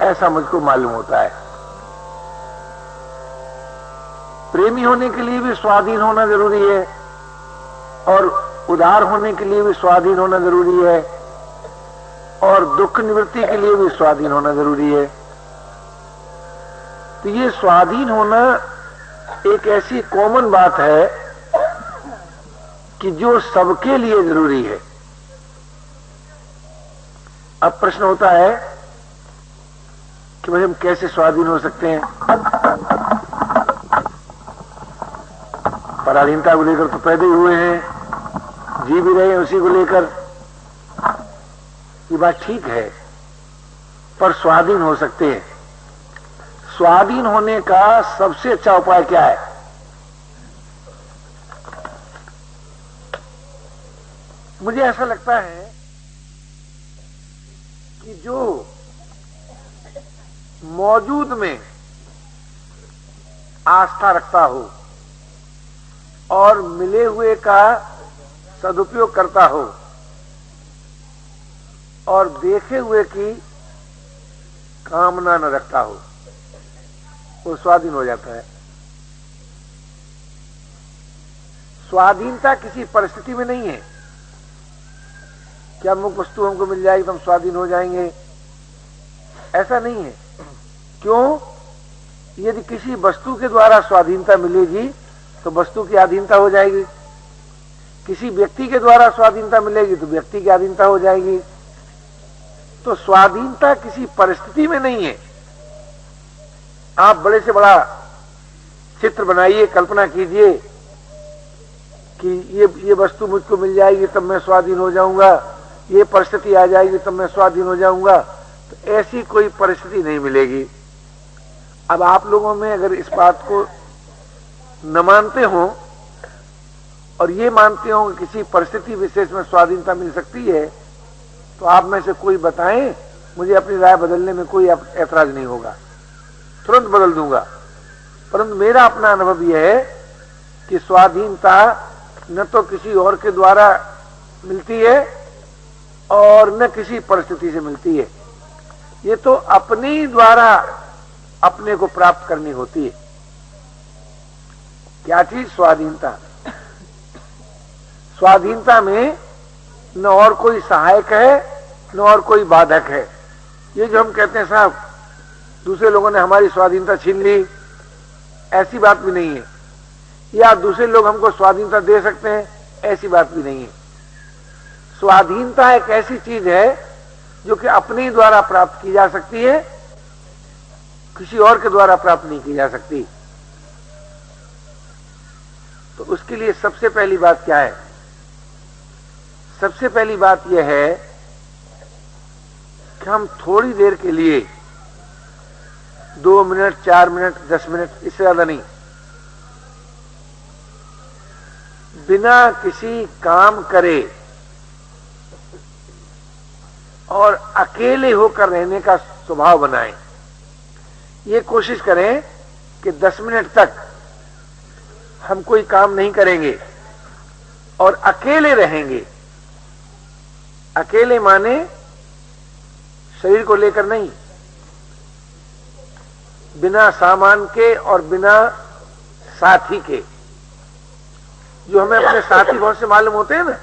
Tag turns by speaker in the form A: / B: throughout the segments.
A: ऐसा मुझको मालूम होता है। प्रेमी होने के लिए भी स्वाधीन होना जरूरी है और उदार होने के लिए भी स्वाधीन होना जरूरी है और दुख निवृत्ति के लिए भी स्वाधीन होना जरूरी है। तो ये स्वाधीन होना एक ऐसी कॉमन बात है कि जो सबके लिए जरूरी है। अब प्रश्न होता है कि भाई हम कैसे स्वाधीन हो सकते हैं? पराधीनता को लेकर तो पैदा ही हुए हैं, जी भी रहे हैं उसी को लेकर, ये बात ठीक है, पर स्वाधीन हो सकते हैं। स्वाधीन होने का सबसे अच्छा उपाय क्या है? मुझे ऐसा लगता है कि जो मौजूद में आस्था रखता हो और मिले हुए का सदुपयोग करता हो और देखे हुए की कामना न रखता हो, वो स्वाधीन हो जाता है। स्वाधीनता किसी परिस्थिति में नहीं है कि अमुक वस्तु हमको मिल जाएगी तो हम स्वाधीन हो जाएंगे, ऐसा नहीं है। क्यों? यदि किसी वस्तु के द्वारा स्वाधीनता मिलेगी तो वस्तु की अधीनता हो जाएगी, किसी व्यक्ति के द्वारा स्वाधीनता मिलेगी तो व्यक्ति की अधीनता हो जाएगी। तो स्वाधीनता किसी परिस्थिति में नहीं है। आप बड़े से बड़ा चित्र बनाइए, कल्पना कीजिए कि ये वस्तु मुझको मिल जाएगी तब मैं स्वाधीन हो जाऊंगा, ये परिस्थिति आ जाएगी तब मैं स्वाधीन हो जाऊंगा, तो ऐसी कोई परिस्थिति नहीं मिलेगी। अब आप लोगों में अगर इस बात को न मानते हो और ये मानते हो कि किसी परिस्थिति विशेष में स्वाधीनता मिल सकती है, तो आप में से कोई बताएं, मुझे अपनी राय बदलने में कोई ऐतराज नहीं होगा, तुरंत बदल दूंगा। परंतु मेरा अपना अनुभव यह है कि स्वाधीनता न तो किसी और के द्वारा मिलती है और न किसी परिस्थिति से मिलती है, ये तो अपने द्वारा अपने को प्राप्त करनी होती है। क्या चीज? स्वाधीनता। स्वाधीनता में न और कोई सहायक है न और कोई बाधक है। ये जो हम कहते हैं साहब दूसरे लोगों ने हमारी स्वाधीनता छीन ली, ऐसी बात भी नहीं है, या दूसरे लोग हमको स्वाधीनता दे सकते हैं, ऐसी बात भी नहीं है। स्वाधीनता एक ऐसी चीज है जो कि अपने द्वारा प्राप्त की जा सकती है, किसी और के द्वारा प्राप्त नहीं की जा सकती। तो उसके लिए सबसे पहली बात क्या है? सबसे पहली बात यह है कि हम थोड़ी देर के लिए 2 मिनट, 4 मिनट, 10 मिनट, इससे ज्यादा नहीं, बिना किसी काम करे और अकेले होकर रहने का स्वभाव बनाएं। ये कोशिश करें कि 10 मिनट तक हम कोई काम नहीं करेंगे और अकेले रहेंगे। अकेले माने शरीर को लेकर नहीं, बिना सामान के और बिना साथी के। जो हमें अपने साथी बहुत से मालूम होते हैं ना,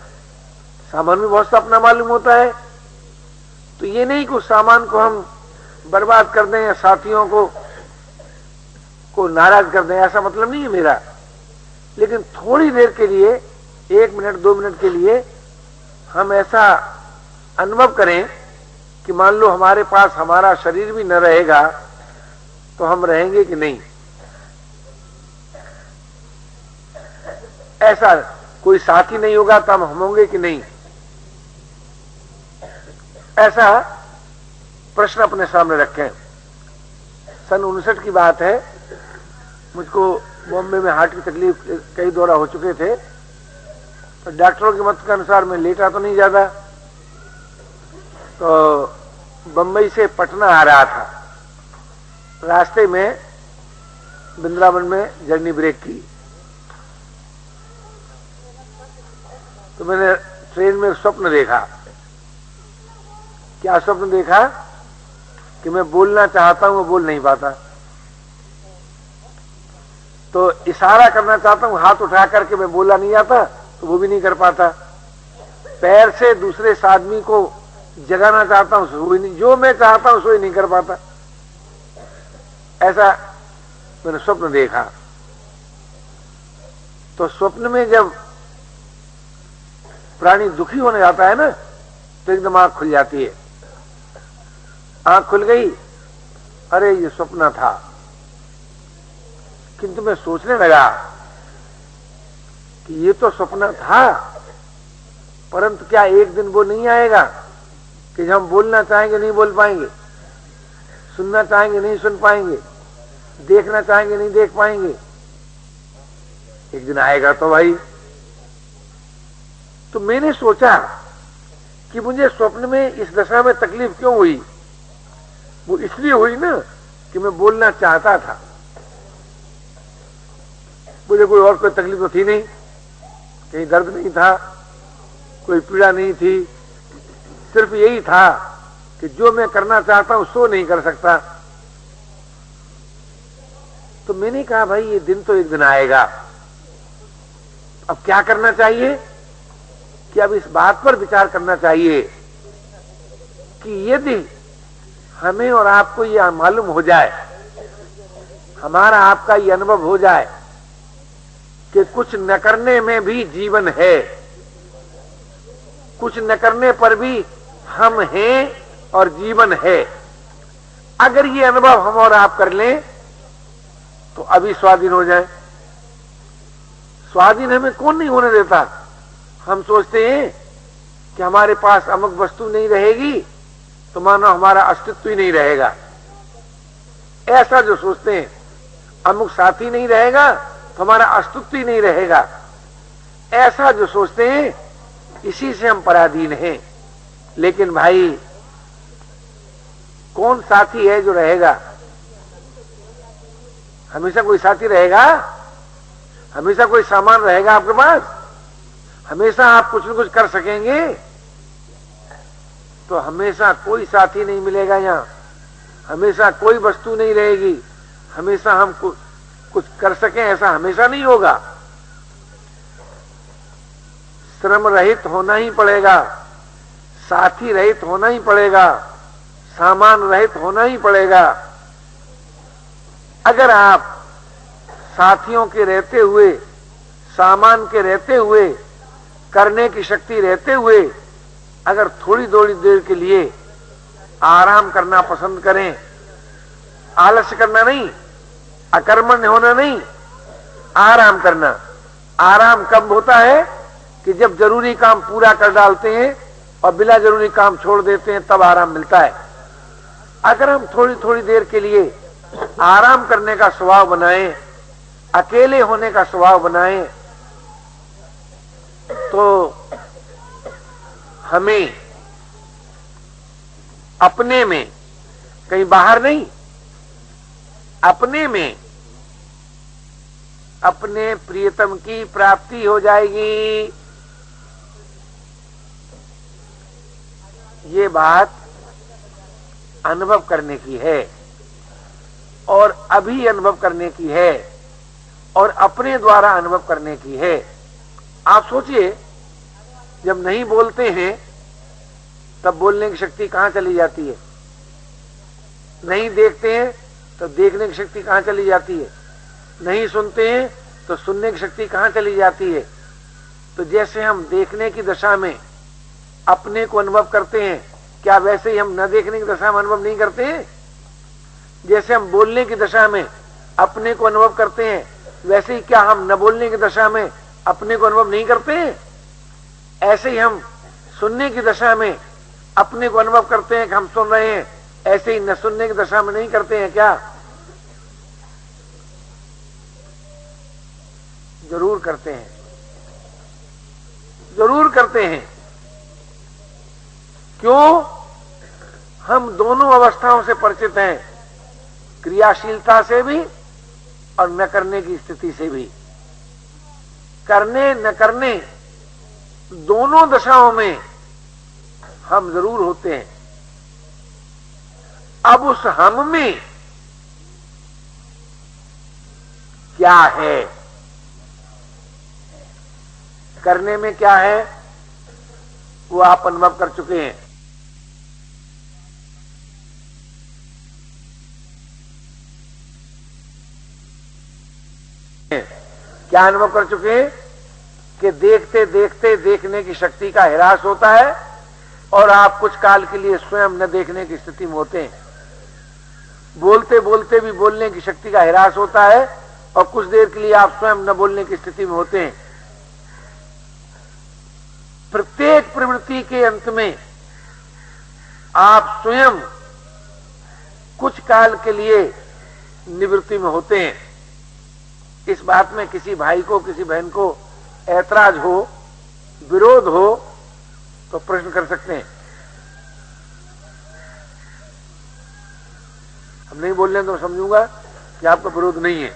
A: सामान भी बहुत सा अपना मालूम होता है, तो ये नहीं कि उस सामान को हम बर्बाद कर दें या साथियों को नाराज कर दें, ऐसा मतलब नहीं है मेरा। लेकिन थोड़ी देर के लिए, 1 मिनट 2 मिनट के लिए हम ऐसा अनुभव करें कि मान लो हमारे पास हमारा शरीर भी न रहेगा तो हम रहेंगे कि नहीं। ऐसा कोई साथी नहीं होगा तो हम होंगे कि नहीं, ऐसा प्रश्न अपने सामने रखें। सन 59 की बात है, मुझको बॉम्बे में हार्ट की तकलीफ कई दौरा हो चुके थे, तो डॉक्टरों के मत के अनुसार मैं लेटा तो नहीं ज्यादा, तो बंबई से पटना आ रहा था, रास्ते में वृंदावन में जर्नी ब्रेक की, तो मैंने ट्रेन में स्वप्न देखा। क्या स्वप्न देखा कि मैं बोलना चाहता हूं वो बोल नहीं पाता, तो इशारा करना चाहता हूं हाथ उठा करके मैं बोला नहीं आता तो वो भी नहीं कर पाता, पैर से दूसरे आदमी को जगाना चाहता हूं वो भी नहीं, जो मैं चाहता हूं सो ही नहीं कर पाता। ऐसा मैंने स्वप्न देखा। तो स्वप्न में जब प्राणी दुखी होने जाता है ना तो एकदम आंख खुल जाती है, आंख खुल गई, अरे ये स्वप्न था। किंतु मैं सोचने लगा कि ये तो स्वप्न था, परंतु क्या एक दिन वो नहीं आएगा कि जब हम बोलना चाहेंगे नहीं बोल पाएंगे, सुनना चाहेंगे नहीं सुन पाएंगे, देखना चाहेंगे नहीं देख पाएंगे। एक दिन आएगा तो भाई। तो मैंने सोचा कि मुझे स्वप्न में इस दशा में तकलीफ क्यों हुई। वो इसलिए हुई ना कि मैं बोलना चाहता था, मुझे कोई और कोई तकलीफ तो थी नहीं, कहीं दर्द नहीं था, कोई पीड़ा नहीं थी, सिर्फ यही था कि जो मैं करना चाहता हूं सो नहीं कर सकता। तो मैंने कहा भाई ये दिन तो एक दिन आएगा, अब क्या करना चाहिए कि अब इस बात पर विचार करना चाहिए कि यदि हमें और आपको यह मालूम हो जाए, हमारा आपका ये अनुभव हो जाए कि कुछ न करने में भी जीवन है, कुछ न करने पर भी हम हैं और जीवन है, अगर ये अनुभव हम और आप कर लें तो अभी स्वाधीन हो जाए। स्वाधीन हमें कौन नहीं होने देता। हम सोचते हैं कि हमारे पास अमुक वस्तु नहीं रहेगी तो मानो हमारा अस्तित्व ही नहीं रहेगा, ऐसा जो सोचते हैं, अमुक साथी नहीं रहेगा तो हमारा अस्तित्व ही नहीं रहेगा, ऐसा जो सोचते हैं, इसी से हम पराधीन हैं। लेकिन भाई कौन साथी है जो रहेगा? हमेशा कोई साथी रहेगा? हमेशा कोई सामान रहेगा आपके पास? हमेशा आप कुछ न कुछ कर सकेंगे? तो हमेशा कोई साथी नहीं मिलेगा यहां, हमेशा कोई वस्तु नहीं रहेगी, हमेशा हम कुछ कर सकें ऐसा हमेशा नहीं होगा। श्रम रहित होना ही पड़ेगा, साथी रहित होना ही पड़ेगा, सामान रहित होना ही पड़ेगा। अगर आप साथियों के रहते हुए, सामान के रहते हुए, करने की शक्ति रहते हुए अगर थोड़ी थोड़ी देर के लिए आराम करना पसंद करें, आलस्य करना नहीं, अकर्मण्य होना नहीं, आराम करना। आराम कब होता है कि जब जरूरी काम पूरा कर डालते हैं और बिना जरूरी काम छोड़ देते हैं, तब आराम मिलता है। अगर हम थोड़ी थोड़ी देर के लिए आराम करने का स्वभाव बनाएं, अकेले होने का स्वभाव बनाएं, तो हमें अपने में, कहीं बाहर नहीं, अपने में अपने प्रियतम की प्राप्ति हो जाएगी। ये बात अनुभव करने की है और अभी अनुभव करने की है और अपने द्वारा अनुभव करने की है। आप सोचिए, जब नहीं बोलते हैं तब बोलने की शक्ति कहां चली जाती है? नहीं देखते हैं तो देखने की शक्ति कहां चली जाती है? नहीं सुनते हैं तो सुनने की शक्ति कहां चली जाती है? तो जैसे हम देखने की दशा में अपने को अनुभव करते हैं, क्या वैसे ही हम न देखने की दशा में अनुभव नहीं करते हैं? जैसे हम बोलने की दशा में अपने को अनुभव करते हैं, वैसे ही क्या हम न बोलने की दशा में अपने को अनुभव नहीं करते हैं? ऐसे ही हम सुनने की दशा में अपने को अनुभव करते हैं कि हम सुन रहे हैं, ऐसे ही न सुनने की दशा में नहीं करते हैं क्या? जरूर करते हैं, जरूर करते हैं। क्यों? हम दोनों अवस्थाओं से परिचित हैं, क्रियाशीलता से भी और न करने की स्थिति से भी। करने न करने दोनों दशाओं में हम जरूर होते हैं। अब उस हम में क्या है, करने में क्या है, वो आप अनुभव कर चुके हैं। क्या अनुभव कर चुके हैं कि देखते देखते देखने की शक्ति का ह्रास होता है और आप कुछ काल के लिए स्वयं न देखने की स्थिति में होते हैं। बोलते बोलते भी बोलने की शक्ति का ह्रास होता है और कुछ देर के लिए आप स्वयं न बोलने की स्थिति में होते हैं। प्रत्येक प्रवृत्ति के अंत में आप स्वयं कुछ काल के लिए निवृत्ति में होते हैं। इस बात में किसी भाई को, किसी बहन को ऐतराज हो, विरोध हो तो प्रश्न कर सकते हैं। हम नहीं बोल रहे तो मैं समझूंगा कि आपका विरोध नहीं है।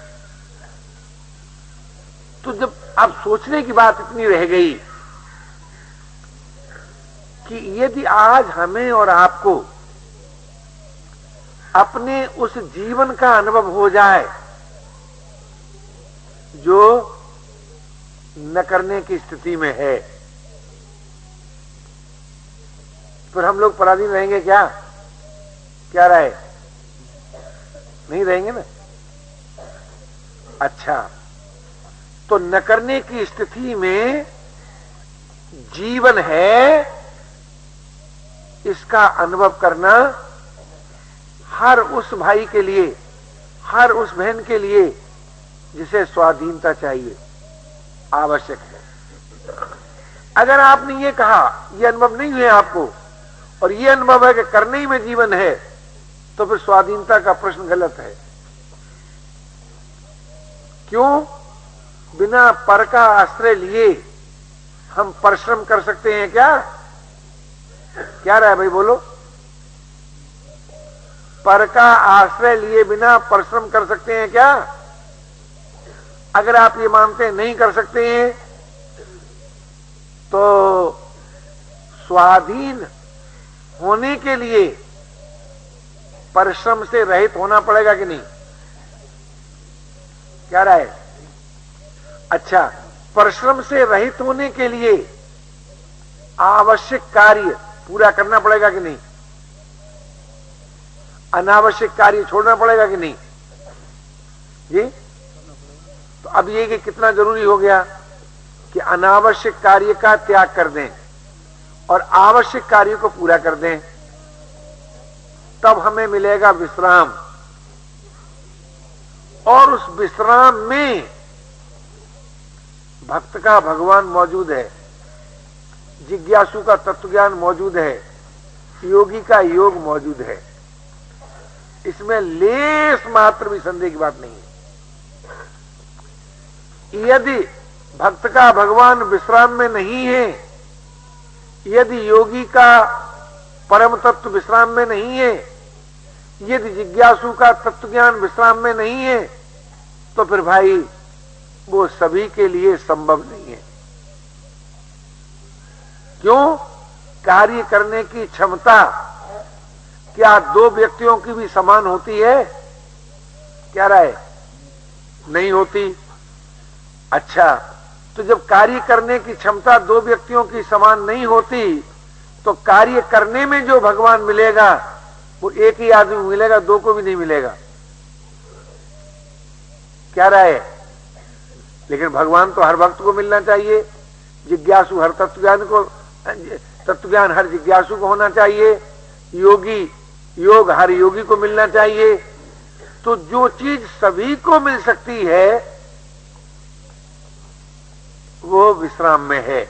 A: तो जब अब सोचने की बात इतनी रह गई कि यदि आज हमें और आपको अपने उस जीवन का अनुभव हो जाए जो न करने की स्थिति में है, फिर हम लोग पराधीन रहेंगे क्या? क्या रहे? नहीं रहेंगे ना। अच्छा, तो न करने की स्थिति में जीवन है, इसका अनुभव करना हर उस भाई के लिए, हर उस बहन के लिए जिसे स्वाधीनता चाहिए, आवश्यक है। अगर आपने ये कहा, ये अनुभव नहीं हुए आपको और ये अनुभव है कि करने ही में जीवन है, तो फिर स्वाधीनता का प्रश्न गलत है। क्यों? बिना पर का आश्रय लिए हम परिश्रम कर सकते हैं क्या? क्या रहा है भाई, बोलो। पर का आश्रय लिए बिना परिश्रम कर सकते हैं क्या? अगर आप ये मानते हैं नहीं कर सकते हैं, तो स्वाधीन होने के लिए परिश्रम से रहित होना पड़ेगा कि नहीं? क्या रहा है? अच्छा, परिश्रम से रहित होने के लिए आवश्यक कार्य पूरा करना पड़ेगा कि नहीं? अनावश्यक कार्य छोड़ना पड़ेगा कि नहीं? जी, तो अब ये कि कितना जरूरी हो गया कि अनावश्यक कार्य का त्याग कर दें और आवश्यक कार्य को पूरा कर दें, तब हमें मिलेगा विश्राम। और उस विश्राम में भक्त का भगवान मौजूद है, जिज्ञासु का तत्वज्ञान मौजूद है, योगी का योग मौजूद है। इसमें लेस मात्र भी संदेह की बात नहीं है। यदि भक्त का भगवान विश्राम में नहीं है, यदि योगी का परम तत्व विश्राम में नहीं है, यदि जिज्ञासु का तत्वज्ञान विश्राम में नहीं है, तो फिर भाई वो सभी के लिए संभव नहीं है। क्यों? कार्य करने की क्षमता क्या दो व्यक्तियों की भी समान होती है? क्या राय? नहीं होती। अच्छा, तो जब कार्य करने की क्षमता दो व्यक्तियों की समान नहीं होती, तो कार्य करने में जो भगवान मिलेगा वो एक ही आदमी मिलेगा, दो को भी नहीं मिलेगा। क्या राय है? लेकिन भगवान तो हर भक्त को मिलना चाहिए, जिज्ञासु हर तत्वज्ञान हर जिज्ञासु को होना चाहिए, योग हर योगी को मिलना चाहिए। तो जो चीज सभी को मिल सकती है वो विश्राम में है,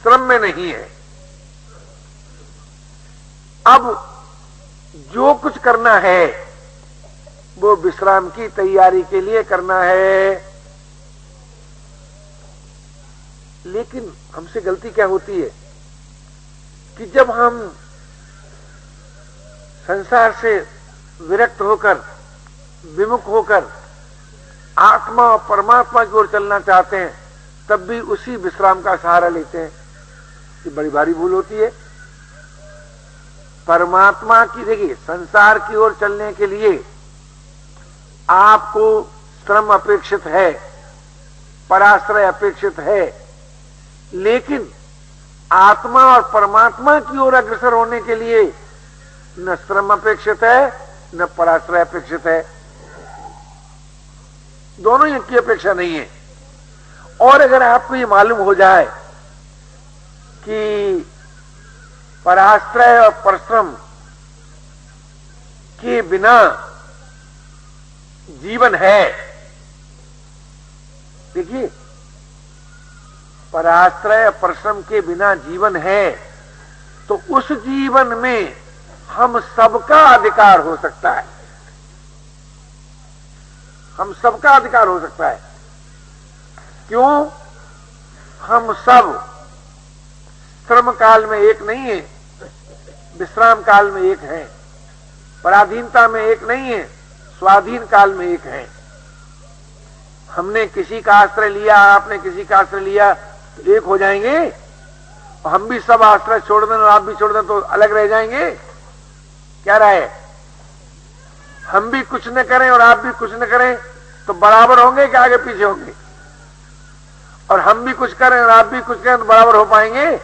A: श्रम में नहीं है। अब जो कुछ करना है वो विश्राम की तैयारी के लिए करना है। लेकिन हमसे गलती क्या होती है कि जब हम संसार से विरक्त होकर, विमुख होकर आत्मा और परमात्मा की ओर चलना चाहते हैं, तब भी उसी विश्राम का सहारा लेते हैं। ये बड़ी भारी भूल होती है। परमात्मा की, देखिए संसार की ओर चलने के लिए आपको श्रम अपेक्षित है, पराश्रय अपेक्षित है, लेकिन आत्मा और परमात्मा की ओर अग्रसर होने के लिए न श्रम अपेक्षित है न पराश्रय अपेक्षित है, दोनों ही की अपेक्षा नहीं है। और अगर आपको ये मालूम हो जाए कि पराश्रय और परिश्रम के बिना जीवन है, देखिए पराश्रय परिश्रम के बिना जीवन है, तो उस जीवन में हम सबका अधिकार हो सकता है, हम सबका अधिकार हो सकता है। क्यों? हम सब श्रम काल में एक नहीं है, विश्राम काल में एक है, पराधीनता में एक नहीं है, स्वाधीन काल में एक है। हमने किसी का आश्रय लिया, आपने किसी का आश्रय लिया, तो एक हो जाएंगे। और हम भी सब आश्रय छोड़ दें और आप भी छोड़ दें तो अलग रह जाएंगे। क्या रहे? हम भी कुछ न करें और आप भी कुछ न करें तो बराबर होंगे कि आगे पीछे होंगे? और हम भी कुछ करें और आप भी कुछ करें तो बराबर हो पाएंगे?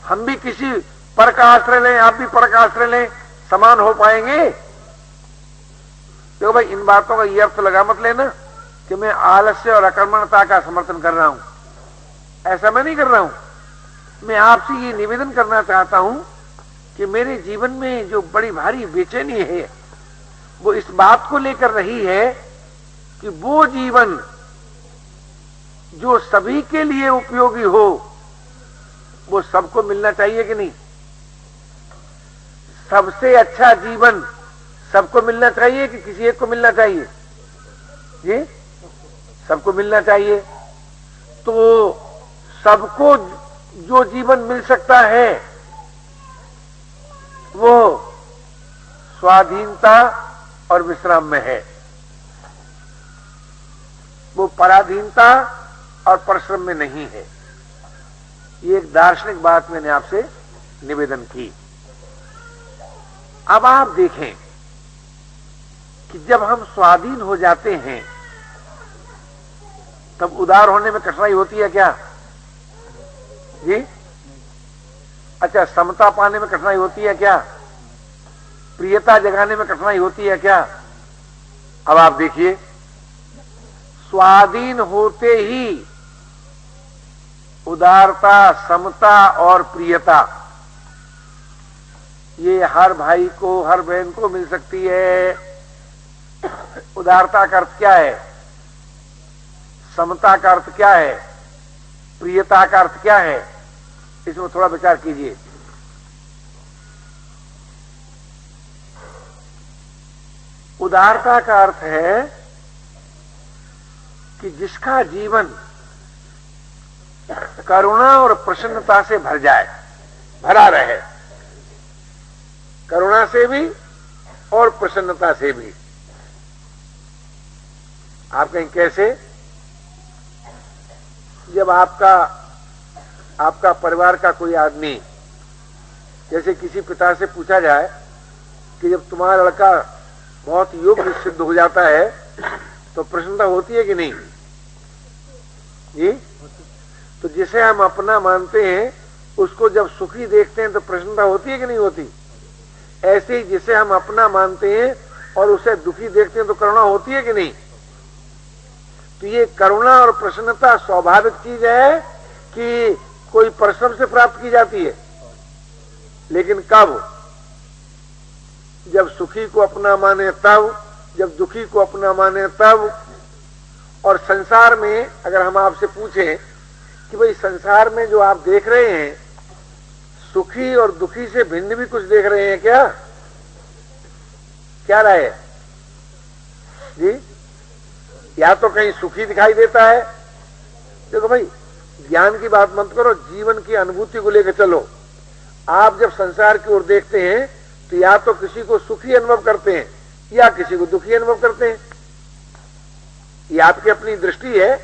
A: हम भी किसी पर का आश्रय लें, आप भी पर का आश्रय लें, समान हो पाएंगे? देखो भाई, इन बातों का ये अर्थ लगा मत लेना कि मैं आलस्य और अकर्मण्यता का समर्थन कर रहा हूं। ऐसा मैं नहीं कर रहा हूं। मैं आपसे ये निवेदन करना चाहता हूं कि मेरे जीवन में जो बड़ी भारी बेचैनी है वो इस बात को लेकर रही है कि वो जीवन जो सभी के लिए उपयोगी हो वो सबको मिलना चाहिए कि नहीं? सबसे अच्छा जीवन सबको मिलना चाहिए कि किसी एक को मिलना चाहिए? जी, सबको मिलना चाहिए। तो सबको जो जीवन मिल सकता है वो स्वाधीनता और विश्राम में है, वो पराधीनता और परिश्रम में नहीं है। ये एक दार्शनिक बात मैंने आपसे निवेदन की। अब आप देखें कि जब हम स्वाधीन हो जाते हैं तब उदार होने में कठिनाई होती है क्या? जी, अच्छा, समता पाने में कठिनाई होती है क्या? प्रियता जगाने में कठिनाई होती है क्या? अब आप देखिए, स्वाधीन होते ही उदारता, समता और प्रियता ये हर भाई को, हर बहन को मिल सकती है। उदारता का अर्थ क्या है? समता का अर्थ क्या है? प्रियता का अर्थ क्या है? इसमें थोड़ा विचार कीजिए। उदारता का अर्थ है कि जिसका जीवन करुणा और प्रसन्नता से भर जाए, भरा रहे, करुणा से भी और प्रसन्नता से भी। आप कहें कैसे? जब आपका परिवार का कोई आदमी, जैसे किसी पिता से पूछा जाए कि जब तुम्हारा लड़का बहुत योग्य सिद्ध हो जाता है तो प्रसन्नता होती है कि नहीं? जी, तो जिसे हम अपना मानते हैं उसको जब सुखी देखते हैं तो प्रसन्नता होती है कि नहीं होती? ऐसे ही जिसे हम अपना मानते हैं और उसे दुखी देखते हैं तो करुणा होती है कि नहीं? तो ये करुणा और प्रसन्नता स्वाभाविक चीज है कि कोई परिश्रम से प्राप्त की जाती है? लेकिन कब? जब सुखी को अपना माने तब, जब दुखी को अपना माने तब। और संसार में अगर हम आपसे पूछें कि भाई संसार में जो आप देख रहे हैं, सुखी और दुखी से भिन्न भी कुछ देख रहे हैं क्या? क्या राय है जी? या तो कहीं सुखी दिखाई देता है? देखो भाई, ज्ञान की बात मत करो, जीवन की अनुभूति को लेकर चलो। आप जब संसार की ओर देखते हैं तो या तो किसी को सुखी अनुभव करते हैं या किसी को दुखी अनुभव करते हैं। ये आपकी अपनी दृष्टि है,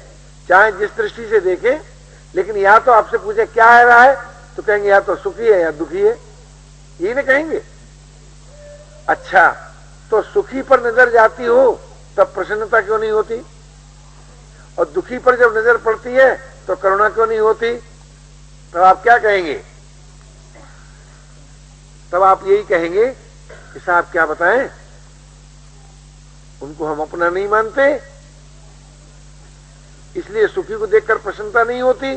A: चाहे जिस दृष्टि से देखें। लेकिन या तो आपसे पूछे क्या है रहा है तो कहेंगे या तो सुखी है या दुखी है। यही ना कहेंगे। अच्छा, तो सुखी पर नजर जाती हो तब प्रसन्नता क्यों नहीं होती, और दुखी पर जब नजर पड़ती है तो करुणा क्यों नहीं होती? तब आप क्या कहेंगे? तब आप यही कहेंगे कि साहब क्या बताएं, उनको हम अपना नहीं मानते, इसलिए सुखी को देखकर प्रसन्नता नहीं होती,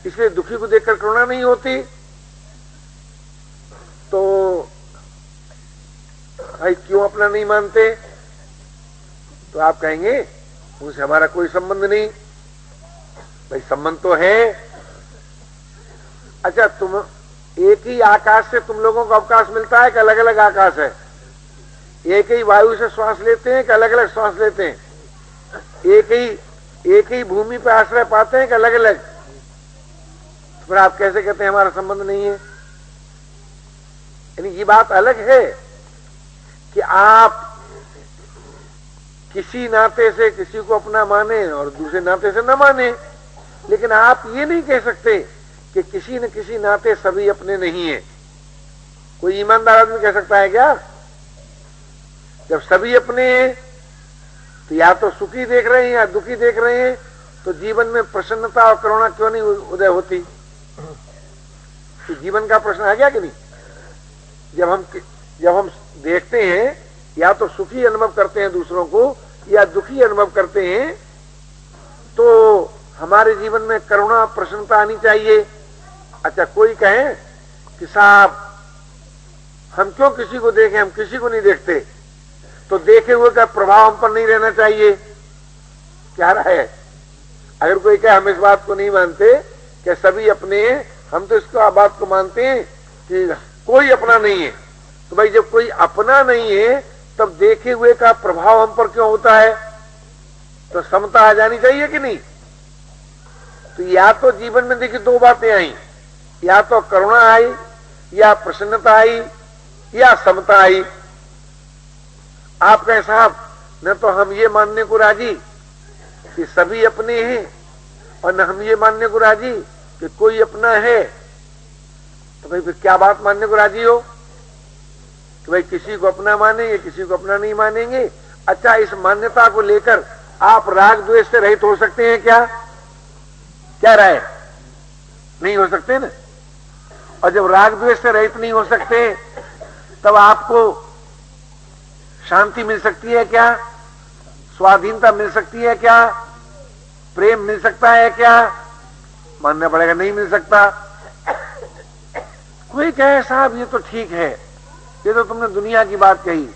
A: इसलिए दुखी को देखकर करुणा नहीं होती। तो भाई क्यों अपना नहीं मानते? तो आप कहेंगे उनसे हमारा कोई संबंध नहीं। भाई संबंध तो है। अच्छा, तुम एक ही आकाश से तुम लोगों को अवकाश मिलता है कि अलग अलग आकाश है? एक ही वायु से श्वास लेते हैं कि अलग अलग श्वास लेते हैं? एक ही भूमि पर आश्रय पाते हैं कि अलग अलग? तो फिर आप कैसे कहते हैं हमारा संबंध नहीं है? यानी ये बात अलग है कि आप किसी नाते से किसी को अपना माने और दूसरे नाते से न माने, लेकिन आप ये नहीं कह सकते कि किसी न किसी नाते सभी अपने नहीं है। कोई ईमानदार आदमी कह सकता है क्या? जब सभी अपने हैं तो या तो सुखी देख रहे हैं या दुखी देख रहे हैं, तो जीवन में प्रसन्नता और करुणा क्यों नहीं उदय होती? तो जीवन का प्रश्न आ गया कि नहीं? जब हम देखते हैं, या तो सुखी अनुभव करते हैं दूसरों को या दुखी अनुभव करते हैं, तो हमारे जीवन में करुणा प्रसन्नता आनी चाहिए। अच्छा, कोई कहे कि साहब हम क्यों किसी को देखें, हम किसी को नहीं देखते, तो देखे हुए का प्रभाव हम पर नहीं रहना चाहिए। क्या राय है? अगर कोई कहे हम इस बात को नहीं मानते कि सभी अपने हैं, हम तो इसको बात को मानते हैं कि कोई अपना नहीं है, तो भाई जब कोई अपना नहीं है तब देखे हुए का प्रभाव हम पर क्यों होता है? तो समता आ जानी चाहिए कि नहीं? तो या तो जीवन में देखिए दो बातें आई, या तो करुणा आई, या प्रसन्नता आई, या समता आई। आप कहें साहब न तो हम ये मानने को राजी कि सभी अपने हैं, और न हम ये मानने को राजी कि कोई अपना है, तो भाई फिर क्या बात मानने को राजी हो कि भाई किसी को अपना मानेंगे किसी को अपना नहीं मानेंगे? अच्छा, इस मान्यता को लेकर आप राग द्वेष से रहित हो सकते हैं क्या? क्या राय? नहीं हो सकते ना। और जब राग द्वेष से रहित नहीं हो सकते, तब आपको शांति मिल सकती है क्या? स्वाधीनता मिल सकती है क्या? प्रेम मिल सकता है क्या? मानना पड़ेगा नहीं मिल सकता। कोई कहे साहब ये तो ठीक है, ये तो तुमने दुनिया की बात कही,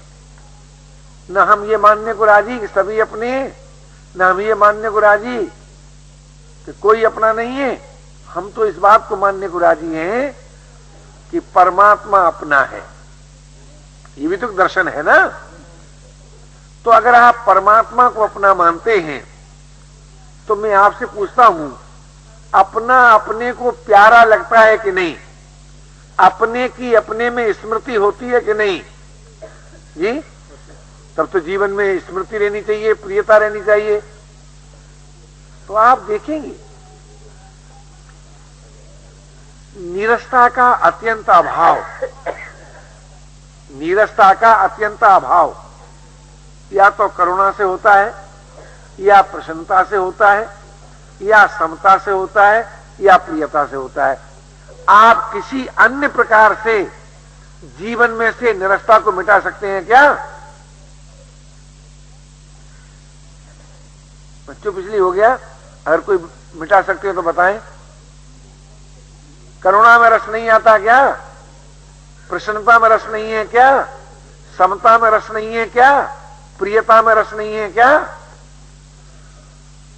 A: न हम ये मानने को राजी कि सभी अपने हैं, न हम ये मानने को राजी कि कोई अपना नहीं है। हम तो इस बात को मानने को राजी हैं कि परमात्मा अपना है। ये भी तो दर्शन है ना। तो अगर आप परमात्मा को अपना मानते हैं, तो मैं आपसे पूछता हूं, अपना अपने को प्यारा लगता है कि नहीं? अपने की अपने में स्मृति होती है कि नहीं जी? तब तो जीवन में स्मृति रहनी चाहिए, प्रियता रहनी चाहिए। तो आप देखेंगे नीरसता का अत्यंत अभाव, नीरसता का अत्यंत अभाव या तो करुणा से होता है, या प्रसन्नता से होता है, या समता से होता है, या प्रियता से होता है। आप किसी अन्य प्रकार से जीवन में से निरसता को मिटा सकते हैं क्या? बच्चों पिछली हो गया, अगर कोई मिटा सकते हो तो बताएं। करुणा में रस नहीं आता क्या? प्रसन्नता में रस नहीं है क्या? समता में रस नहीं है क्या? प्रियता में रस नहीं है क्या?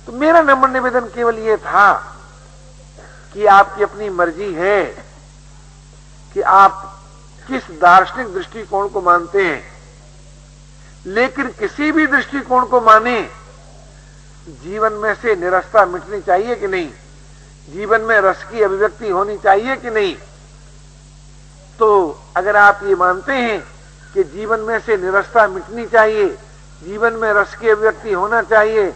A: तो मेरा नम्र निवेदन केवल यह था कि आपकी अपनी मर्जी है कि आप किस दार्शनिक दृष्टिकोण को मानते हैं, लेकिन किसी भी दृष्टिकोण को माने, जीवन में से निरसता मिटनी चाहिए कि नहीं? जीवन में रस की अभिव्यक्ति होनी चाहिए कि नहीं? तो अगर आप ये मानते हैं कि जीवन में से निरसता मिटनी चाहिए, जीवन में रस की अभिव्यक्ति होना चाहिए,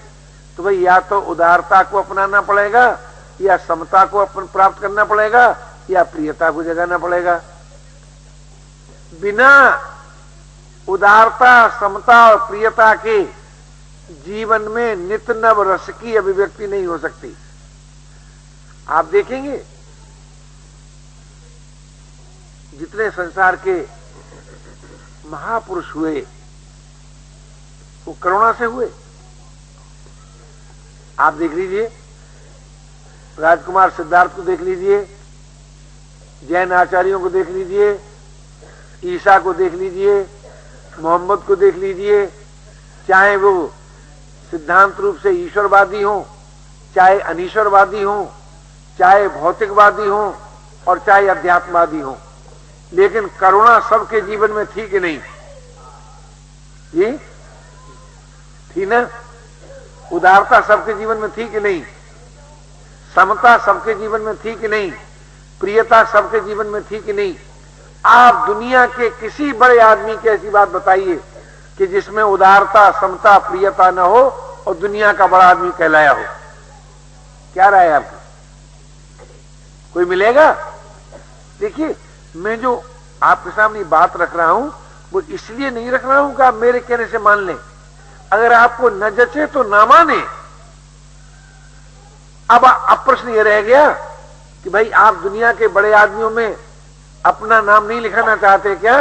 A: तो भाई या तो उदारता को अपनाना पड़ेगा, या समता को प्राप्त करना पड़ेगा, या प्रियता को जगाना पड़ेगा। बिना उदारता, समता और प्रियता के जीवन में नित्य नव रस की अभिव्यक्ति नहीं हो सकती। आप देखेंगे जितने संसार के महापुरुष हुए वो करुणा से हुए। आप देख लीजिए, राजकुमार सिद्धार्थ को देख लीजिए, जैन आचार्यों को देख लीजिए, ईसा को देख लीजिए, मोहम्मद को देख लीजिए, चाहे वो सिद्धांत रूप से ईश्वरवादी हो, चाहे अनीश्वरवादी हो, चाहे भौतिकवादी हो और चाहे अध्यात्मवादी हो, लेकिन करुणा सबके जीवन में थी कि नहीं? जी थी ना? उदारता सबके जीवन में थी कि नहीं? समता सबके जीवन में थी कि नहीं? प्रियता सबके जीवन में थी कि नहीं? आप दुनिया के किसी बड़े आदमी की ऐसी बात बताइए कि जिसमें उदारता, समता, प्रियता न हो और दुनिया का बड़ा आदमी कहलाया हो। क्या राय है आपकी? कोई मिलेगा? देखिए, मैं जो आपके सामने बात रख रहा हूं वो इसलिए नहीं रख रहा हूं कि आप मेरे कहने से मान लें। अगर आपको न जचे तो ना माने। अब प्रश्न ये रह गया कि भाई आप दुनिया के बड़े आदमियों में अपना नाम नहीं लिखाना चाहते क्या?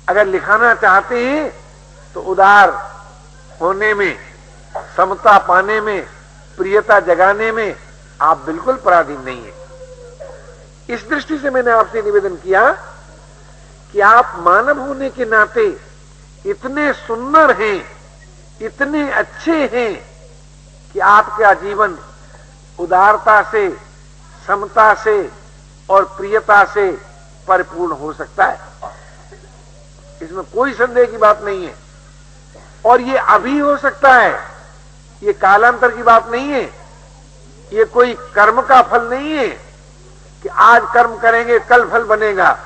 A: अगर लिखाना चाहते हैं तो उदार होने में, समता पाने में, प्रियता जगाने में आप बिल्कुल पराधीन नहीं है। इस दृष्टि से मैंने आपसे निवेदन किया कि आप मानव होने के नाते इतने सुंदर हैं, इतने अच्छे हैं कि आपका जीवन उदारता से, समता से और प्रियता से परिपूर्ण हो सकता है। इसमें कोई संदेह की बात नहीं है। और ये अभी हो सकता है, ये कालांतर की बात नहीं है, ये कोई कर्म का फल नहीं है कि आज कर्म करेंगे कल फल बनेगा।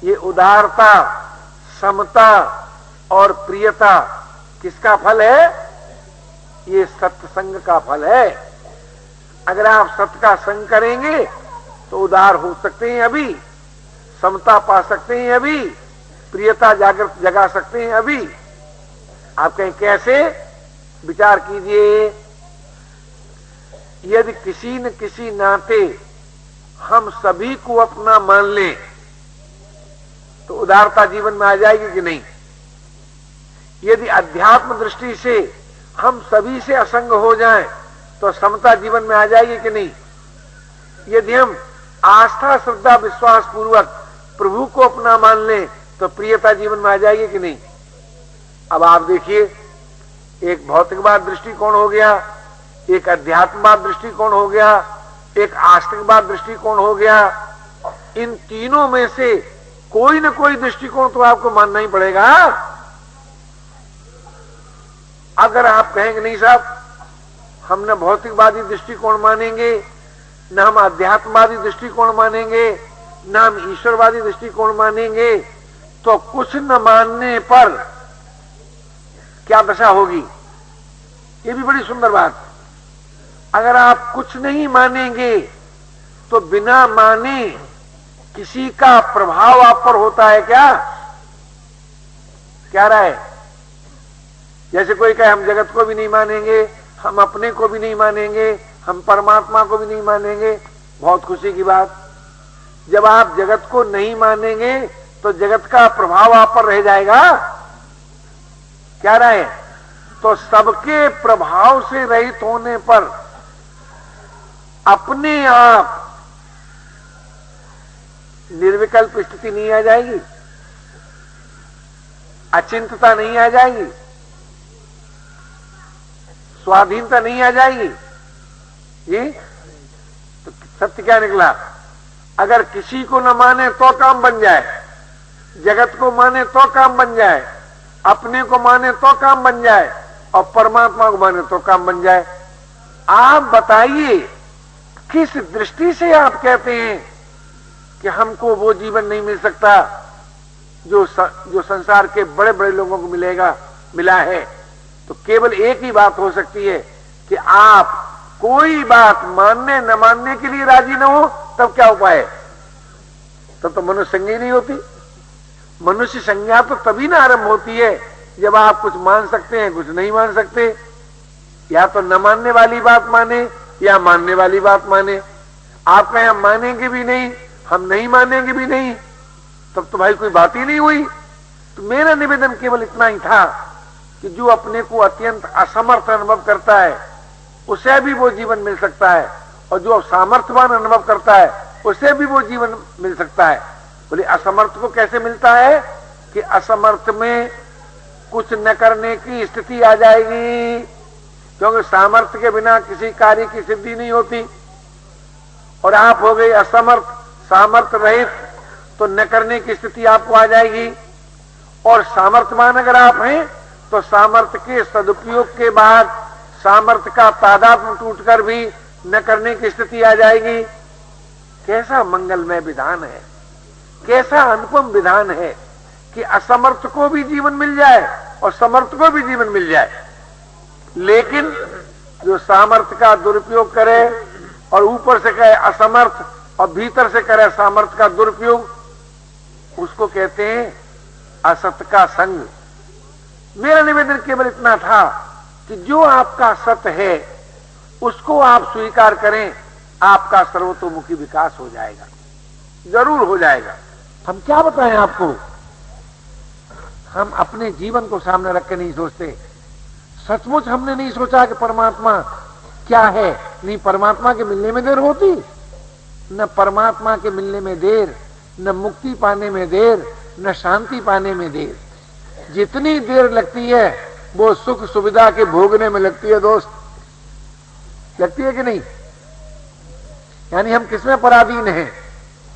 A: ये उदारता, समता और प्रियता किसका फल है? ये सत्संग का फल है। अगर आप सत्य का संग करेंगे तो उदार हो सकते हैं अभी, समता पा सकते हैं अभी, प्रियता जागृत जगा सकते हैं अभी। आप कहें कैसे? विचार कीजिए। यदि किसी न किसी नाते हम सभी को अपना मान लें तो उदारता जीवन में आ जाएगी कि नहीं? यदि अध्यात्म दृष्टि से हम सभी से असंग हो जाएं तो समता जीवन में आ जाएगी कि नहीं? यदि हम आस्था, श्रद्धा, विश्वास पूर्वक प्रभु को अपना मान लें तो प्रियता जीवन में आ जाएगी कि नहीं? अब आप देखिए, एक भौतिकवाद दृष्टिकोण हो गया, एक अध्यात्मवाद दृष्टिकोण हो गया, एक आस्तिकवाद दृष्टिकोण हो गया। इन तीनों में से कोई न कोई दृष्टिकोण तो आपको मानना ही पड़ेगा। अगर आप कहेंगे नहीं साहब, हम न भौतिकवादी दृष्टिकोण मानेंगे, न हम अध्यात्मवादी दृष्टिकोण मानेंगे, न हम ईश्वरवादी दृष्टिकोण मानेंगे, तो कुछ न मानने पर क्या दशा होगी? ये भी बड़ी सुंदर बात। अगर आप कुछ नहीं मानेंगे तो बिना माने किसी का प्रभाव आप पर होता है क्या? क्या राय? जैसे कोई कहे हम जगत को भी नहीं मानेंगे, हम अपने को भी नहीं मानेंगे, हम परमात्मा को भी नहीं मानेंगे। बहुत खुशी की बात, जब आप जगत को नहीं मानेंगे तो जगत का प्रभाव आप पर रह जाएगा। क्या राय? तो सबके प्रभाव से रहित होने पर अपने आप निर्विकल्प स्थिति नहीं आ जाएगी, अचिंतता नहीं आ जाएगी, स्वाधीनता नहीं आ जाएगी। जी तो सत्य क्या निकला? अगर किसी को न माने तो काम बन जाए, जगत को माने तो काम बन जाए, अपने को माने तो काम बन जाए और परमात्मा को माने तो काम बन जाए। आप बताइए किस दृष्टि से आप कहते हैं कि हमको वो जीवन नहीं मिल सकता जो संसार के बड़े बड़े लोगों को मिला है? तो केवल एक ही बात हो सकती है कि आप कोई बात मानने न मानने के लिए राजी न हो, तब क्या उपाय है? तब तो मनुष्य संगी नहीं होती। मनुष्य संज्ञा तो तभी ना आरंभ होती है जब आप कुछ मान सकते हैं, कुछ नहीं मान सकते। या तो न मानने वाली बात माने या मानने वाली बात माने। आप कहें हम मानेंगे भी नहीं, हम नहीं मानेंगे भी नहीं, तब तो भाई कोई बात ही नहीं हुई। तो मेरा निवेदन केवल इतना ही था कि जो अपने को अत्यंत असमर्थ अनुभव करता है उसे भी वो जीवन मिल सकता है, और जो सामर्थ्यवान अनुभव करता है उसे भी वो जीवन मिल सकता है। बोले असमर्थ को कैसे मिलता है कि असमर्थ में कुछ न करने की स्थिति आ जाएगी, क्योंकि सामर्थ्य के बिना किसी कार्य की सिद्धि नहीं होती। और आप हो गए असमर्थ, सामर्थ्य रहित, तो न करने की स्थिति आपको आ जाएगी। और सामर्थ्यवान अगर आप हैं तो सामर्थ्य के सदुपयोग के बाद सामर्थ्य का तादात्म्य टूटकर भी न करने की स्थिति आ जाएगी। कैसा मंगलमय विधान है, कैसा अनुपम विधान है कि असमर्थ को भी जीवन मिल जाए और समर्थ को भी जीवन मिल जाए। लेकिन जो सामर्थ्य का दुरुपयोग करे और ऊपर से कहे असमर्थ और भीतर से करे सामर्थ्य का दुरुपयोग, उसको कहते हैं असत का संग। मेरा निवेदन केवल इतना था कि जो आपका सत्य है उसको आप स्वीकार करें, आपका सर्वतोमुखी विकास हो जाएगा, जरूर हो जाएगा। हम क्या बताएं आपको, हम अपने जीवन को सामने रख के नहीं सोचते। सचमुच हमने नहीं सोचा कि परमात्मा क्या है। नहीं, परमात्मा के मिलने में देर होती, न परमात्मा के मिलने में देर, न मुक्ति पाने में देर, न शांति पाने में देर। जितनी देर लगती है वो सुख सुविधा के भोगने में लगती है दोस्त, लगती है कि नहीं? यानी हम किसमें पराधीन हैं?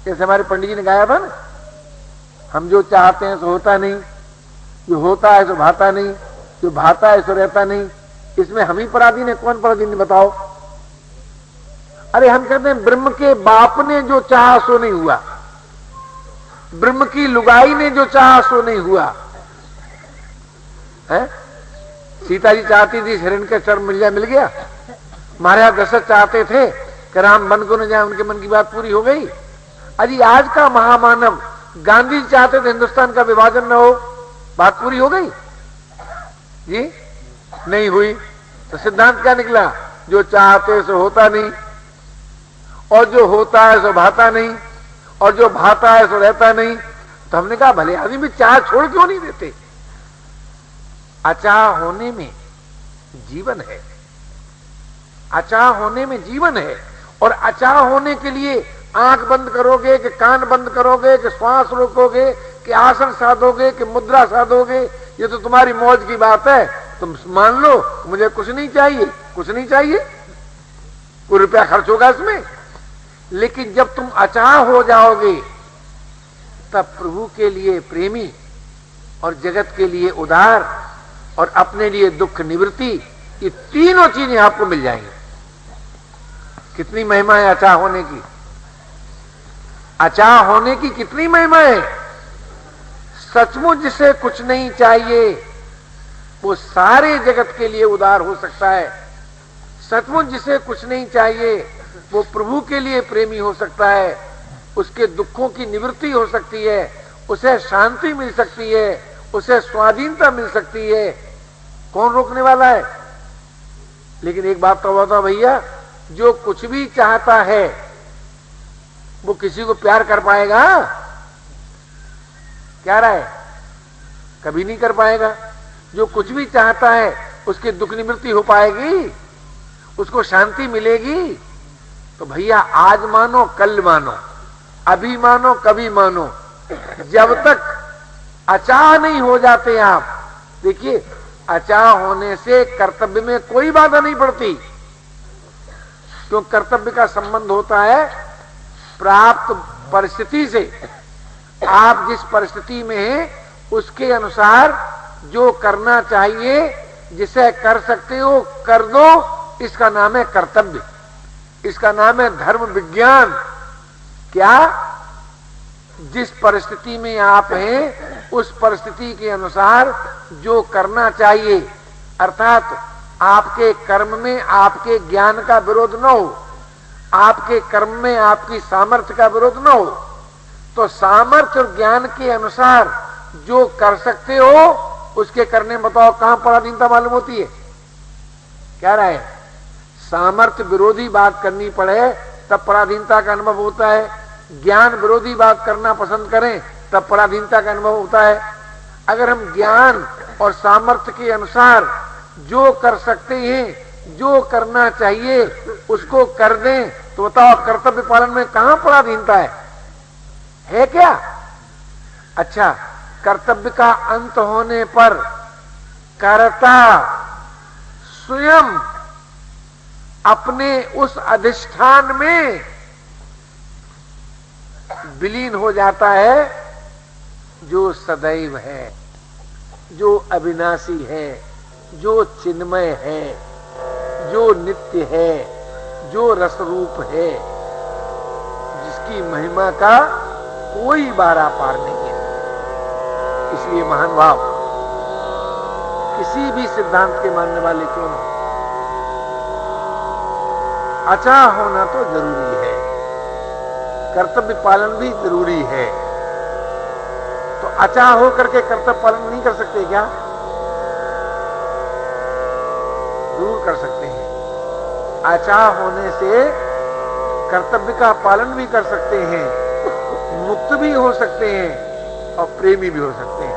A: जैसे हमारे पंडित जी ने गाया था ना, हम जो चाहते हैं सो होता नहीं, जो होता है सो भाता नहीं, जो भाता है सो रहता नहीं। इसमें हम ही पराधीन है, कौन पराधीन बताओ? अरे हम कहते हैं ब्रह्म के बाप ने जो चाहा सो नहीं हुआ, ब्रह्म की लुगाई ने जो चाहा सो नहीं हुआ है। सीता जी चाहती थी हिरण के चर्म मिल गया। महाराज दशरथ चाहते थे कि राम वन को न जाए, उनके मन की बात पूरी हो गई। अजी आज का महामानव गांधी जी चाहते थे हिंदुस्तान का विभाजन न हो, बात पूरी हो गई जी? नहीं हुई। तो सिद्धांत क्या निकला? जो चाहते सो होता नहीं, और जो होता है सो भाता नहीं, और जो भाता है सो रहता नहीं। तो हमने कहा भले आदमी भी चाह छोड़ क्यों नहीं देते? अचाह होने में जीवन है, अचाह होने में जीवन है। और अचाह होने के लिए आंख बंद करोगे कि कान बंद करोगे कि श्वास रोकोगे कि आसन साधोगे कि मुद्रा साधोगे, ये तो तुम्हारी मौज की बात है। तुम मान लो मुझे कुछ नहीं चाहिए, कुछ नहीं चाहिए, कोई रुपया खर्च होगा इसमें। लेकिन जब तुम अचाह हो जाओगे तब प्रभु के लिए प्रेमी और जगत के लिए उदार और अपने लिए दुख निवृत्ति, ये तीनों चीजें आपको मिल जाएंगी। कितनी महिमा है अचाह होने की, अचाह होने की कितनी महिमा है। सचमुच जिसे कुछ नहीं चाहिए वो सारे जगत के लिए उदार हो सकता है। सचमुच जिसे कुछ नहीं चाहिए वो प्रभु के लिए प्रेमी हो सकता है, उसके दुखों की निवृत्ति हो सकती है, उसे शांति मिल सकती है, उसे स्वाधीनता मिल सकती है। कौन रोकने वाला है? लेकिन एक बात तो बताओ भैया, जो कुछ भी चाहता है वो किसी को प्यार कर पाएगा? क्या राय? कभी नहीं कर पाएगा। जो कुछ भी चाहता है उसकी दुख निवृत्ति हो पाएगी, उसको शांति मिलेगी? तो भैया आज मानो कल मानो, अभी मानो कभी मानो, जब तक अचाह नहीं हो जाते आप। देखिए अचाह होने से कर्तव्य में कोई बाधा नहीं पड़ती, क्यों? कर्तव्य का संबंध होता है प्राप्त परिस्थिति से। आप जिस परिस्थिति में हैं उसके अनुसार जो करना चाहिए, जिसे कर सकते हो कर दो, इसका नाम है कर्तव्य, इसका नाम है धर्म विज्ञान। क्या? जिस परिस्थिति में आप हैं उस परिस्थिति के अनुसार जो करना चाहिए, अर्थात आपके कर्म में आपके ज्ञान का विरोध न हो, आपके कर्म में आपकी सामर्थ्य का विरोध न हो, तो सामर्थ्य और ज्ञान के अनुसार जो कर सकते हो उसके करने में बताओ कहां पराधीनता मालूम होती है? क्या राय है? सामर्थ्य विरोधी बात करनी पड़े तब पराधीनता का अनुभव होता है, ज्ञान विरोधी बात करना पसंद करें तब पराधीनता का अनुभव होता है। अगर हम ज्ञान और सामर्थ्य के अनुसार जो कर सकते हैं, जो करना चाहिए उसको कर दें तो बताओ कर्तव्य पालन में कहां पराधीनता है क्या? अच्छा, कर्तव्य का अंत होने पर कर्ता स्वयं अपने उस अधिष्ठान में विलीन हो जाता है जो सदैव है, जो अविनाशी है, जो चिन्मय है, जो नित्य है, जो रसरूप है, जिसकी महिमा का कोई बारा पार नहीं है। इसलिए महान भाव किसी भी सिद्धांत के मानने वाले क्यों न हो, अचाह होना तो जरूरी है, कर्तव्य पालन भी जरूरी है। तो अचाह हो करके कर्तव्य पालन नहीं कर सकते क्या? जरूर कर सकते हैं। अचाह होने से कर्तव्य का पालन भी कर सकते हैं, मुक्त भी हो सकते हैं और प्रेमी भी हो सकते हैं।